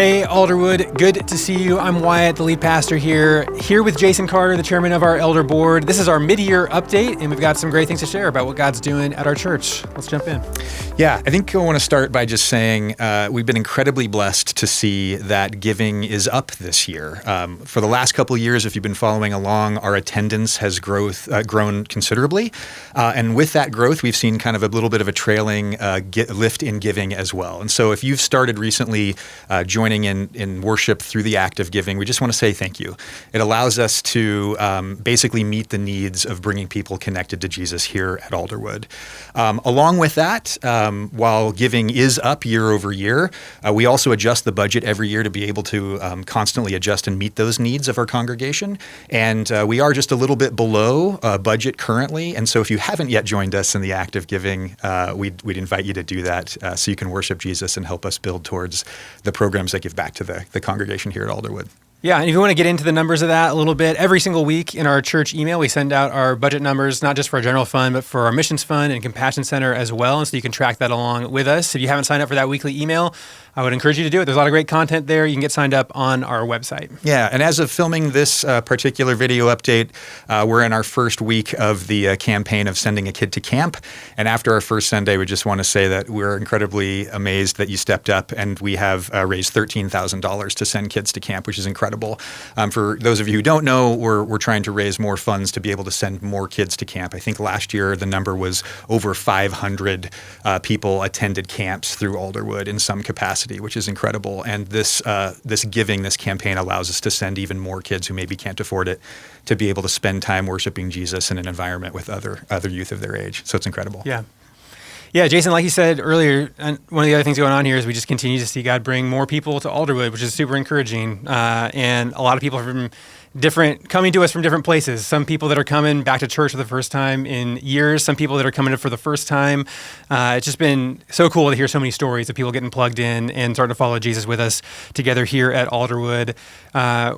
Hey, Alderwood, good to see you. I'm Wyatt, the lead pastor here with Jason Carter, the chairman of our elder board. This is our mid-year update, and we've got some great things to share about what God's doing at our church. Let's jump in. Yeah, I think I want to start by just saying we've been incredibly blessed to see that giving is up this year. For the last couple of years, if you've been following along, our attendance has grown considerably. And with that growth, we've seen kind of a little bit of a trailing lift in giving as well. And so if you've started recently joining in worship through the act of giving, we just want to say thank you. It allows us to basically meet the needs of bringing people connected to Jesus here at Alderwood. Along with that, while giving is up year over year, we also adjust the budget every year to be able to constantly adjust and meet those needs of our congregation. And we are just a little bit below budget currently. And so if you haven't yet joined us in the act of giving, we'd invite you to do that so you can worship Jesus and help us build towards the programs that give back to the congregation here at Alderwood. Yeah, and if you want to get into the numbers of that a little bit, every single week in our church email, we send out our budget numbers, not just for our general fund, but for our missions fund and compassion center as well. And so you can track that along with us. If you haven't signed up for that weekly email, I would encourage you to do it. There's a lot of great content there. You can get signed up on our website. Yeah, and as of filming this particular video update, we're in our first week of the campaign of sending a kid to camp. And after our first Sunday, we just want to say that we're incredibly amazed that you stepped up, and we have raised $13,000 to send kids to camp, which is incredible. For those of you who don't know, we're trying to raise more funds to be able to send more kids to camp. I think last year the number was over 500 people attended camps through Alderwood in some capacity, which is incredible. And this campaign allows us to send even more kids who maybe can't afford it to be able to spend time worshiping Jesus in an environment with other youth of their age. So it's incredible. Yeah, Jason, like you said earlier, one of the other things going on here is we just continue to see God bring more people to Alderwood, which is super encouraging. And a lot of people coming to us from different places. Some people that are coming back to church for the first time in years. Some people that are coming for the first time. It's just been so cool to hear so many stories of people getting plugged in and starting to follow Jesus with us together here at Alderwood.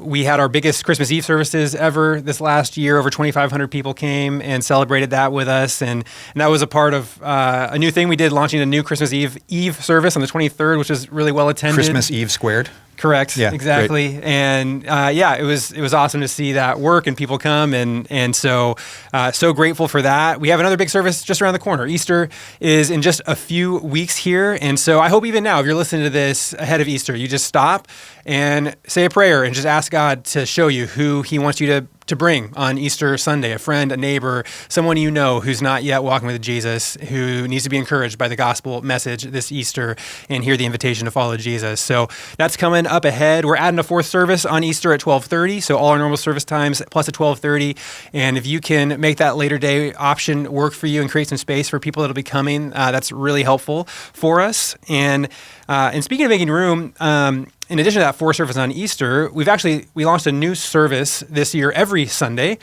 We had our biggest Christmas Eve services ever this last year. Over 2,500 people came and celebrated that with us. And that was a part of a new thing we did, launching a new Christmas Eve service on the 23rd, which was really well attended. Christmas Eve squared. Correct. Yeah, exactly. Great. And it was awesome to see that work and people come, and so grateful for that. We have another big service just around the corner. Easter is in just a few weeks here, and so I hope even now, if you're listening to this ahead of Easter, you just stop and say a prayer and just ask God to show you who He wants you to bring on Easter Sunday, a friend, a neighbor, someone you know who's not yet walking with Jesus, who needs to be encouraged by the gospel message this Easter and hear the invitation to follow Jesus. So that's coming up ahead. We're adding a fourth service on Easter at 12:30, so all our normal service times plus at 12:30. And if you can make that later day option work for you and create some space for people that'll be coming, that's really helpful for us. And speaking of making room, in addition to that 4 service on Easter, we launched a new service this year every Sunday.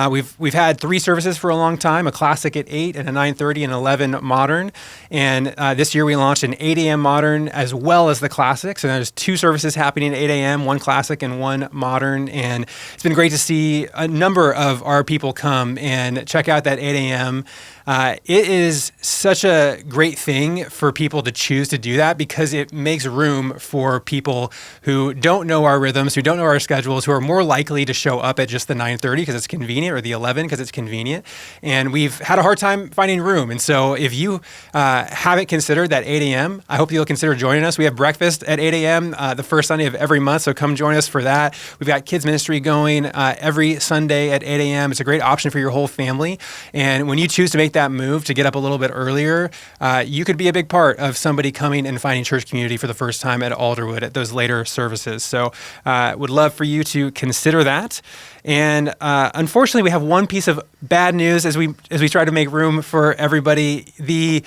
We've had 3 services for a long time: a classic at 8 and a 9:30 and 11 modern. And this year we launched an 8 a.m. modern as well as the classic. So there's 2 services happening at 8 a.m., 1 classic and 1 modern. And it's been great to see a number of our people come and check out that 8 a.m. It is such a great thing for people to choose to do that because it makes room for people who don't know our rhythms, who don't know our schedules, who are more likely to show up at just the 9:30 because it's convenient or the 11 because it's convenient. And we've had a hard time finding room. And so if you haven't considered that 8 a.m., I hope you'll consider joining us. We have breakfast at 8 a.m. The first Sunday of every month, so come join us for that. We've got kids ministry going every Sunday at 8 a.m. It's a great option for your whole family. And when you choose to make that move to get up a little bit earlier, you could be a big part of somebody coming and finding church community for the first time at Alderwood at those later services. So would love for you to consider that. And unfortunately, we have one piece of bad news as we try to make room for everybody. The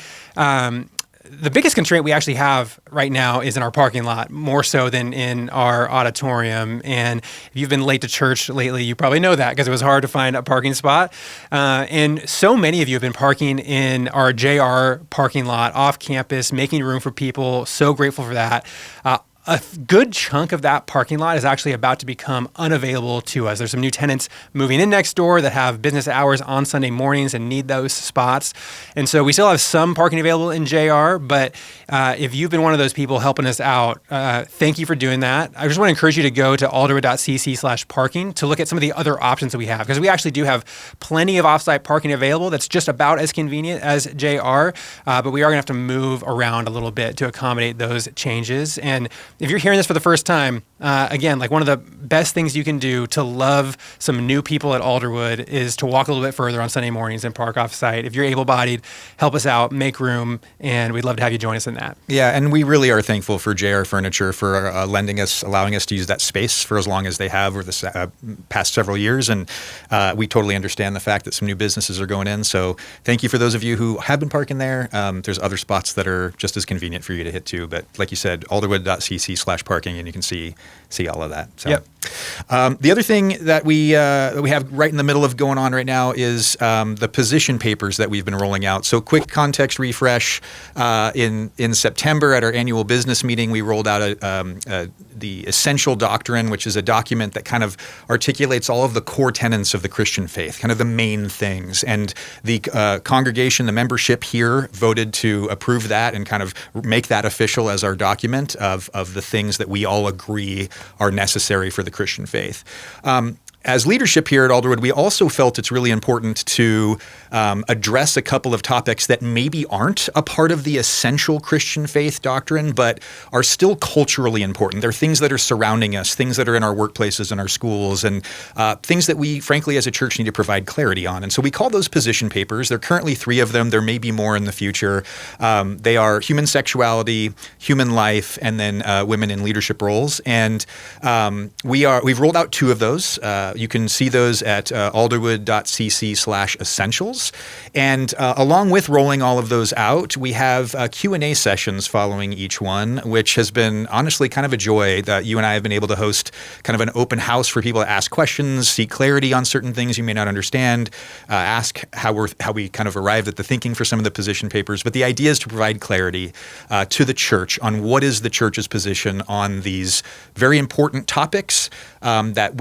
biggest constraint we actually have right now is in our parking lot, more so than in our auditorium. And if you've been late to church lately, you probably know that because it was hard to find a parking spot. And so many of you have been parking in our JR parking lot off campus, making room for people. So grateful for that. a good chunk of that parking lot is actually about to become unavailable to us. There's some new tenants moving in next door that have business hours on Sunday mornings and need those spots. And so we still have some parking available in JR, but if you've been one of those people helping us out, thank you for doing that. I just want to encourage you to go to alderwood.cc/parking to look at some of the other options that we have, because we actually do have plenty of offsite parking available that's just about as convenient as JR, but we are going to have to move around a little bit to accommodate those changes. And if you're hearing this for the first time, again, like one of the best things you can do to love some new people at Alderwood is to walk a little bit further on Sunday mornings and park off-site. If you're able-bodied, help us out, make room, and we'd love to have you join us in that. Yeah, and we really are thankful for JR Furniture for allowing us to use that space for as long as they have over the past several years. And we totally understand the fact that some new businesses are going in. So thank you for those of you who have been parking there. There's other spots that are just as convenient for you to hit to. But like you said, alderwood.cc/parking, and you can see all of that. So. Yep. The other thing that we have right in the middle of going on right now is the position papers that we've been rolling out. So quick context refresh. In September at our annual business meeting, we rolled out the Essential Doctrine, which is a document that kind of articulates all of the core tenets of the Christian faith, kind of the main things. And the congregation, the membership here, voted to approve that and kind of make that official as our document of the things that we all agree are necessary for the Christian faith. As leadership here at Alderwood, we also felt it's really important to address a couple of topics that maybe aren't a part of the essential Christian faith doctrine, but are still culturally important. They're things that are surrounding us, things that are in our workplaces and our schools, and things that we, frankly, as a church need to provide clarity on. And so we call those position papers. There are currently 3 of them. There may be more in the future. They are human sexuality, human life, and then women in leadership roles. And we've rolled out 2 of those. You can see those at alderwood.cc/essentials. And along with rolling all of those out, we have Q&A sessions following each one, which has been honestly kind of a joy that you and I have been able to host kind of an open house for people to ask questions, seek clarity on certain things you may not understand, ask how we kind of arrived at the thinking for some of the position papers. But the idea is to provide clarity to the church on what is the church's position on these very important topics that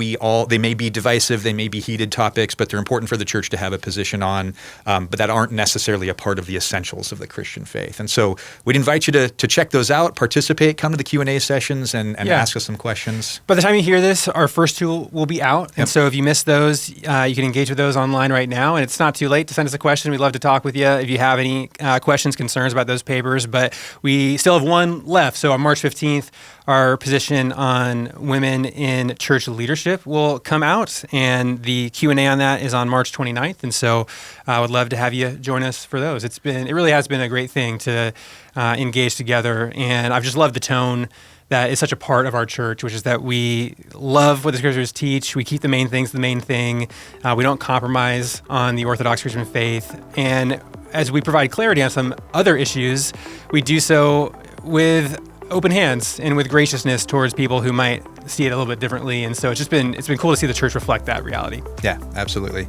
they may be divisive, they may be heated topics, but they're important for the church to have a position on, but that aren't necessarily a part of the essentials of the Christian faith. And so we'd invite you to check those out, participate, come to the Q&A sessions, and ask us some questions. By the time you hear this, our first 2 will be out. And so if you missed those, you can engage with those online right now. And it's not too late to send us a question. We'd love to talk with you if you have any questions, concerns about those papers. But we still have 1 left. So on March 15th, our position on women in church leadership will come out, and the Q&A on that is on March 29th. And so I would love to have you join us for those. It really has been a great thing to engage together, and I've just loved the tone that is such a part of our church, which is that we love what the scriptures teach. We keep the main things the main thing. We don't compromise on the Orthodox Christian faith. And as we provide clarity on some other issues, we do so with open hands and with graciousness towards people who might see it a little bit differently. And so it's been cool to see the church reflect that reality. Yeah, absolutely.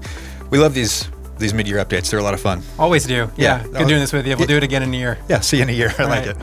We love these mid-year updates. They're a lot of fun. Always do. Yeah. Good doing this with you. We'll do it again in a year. Yeah, see you in a year. I like it.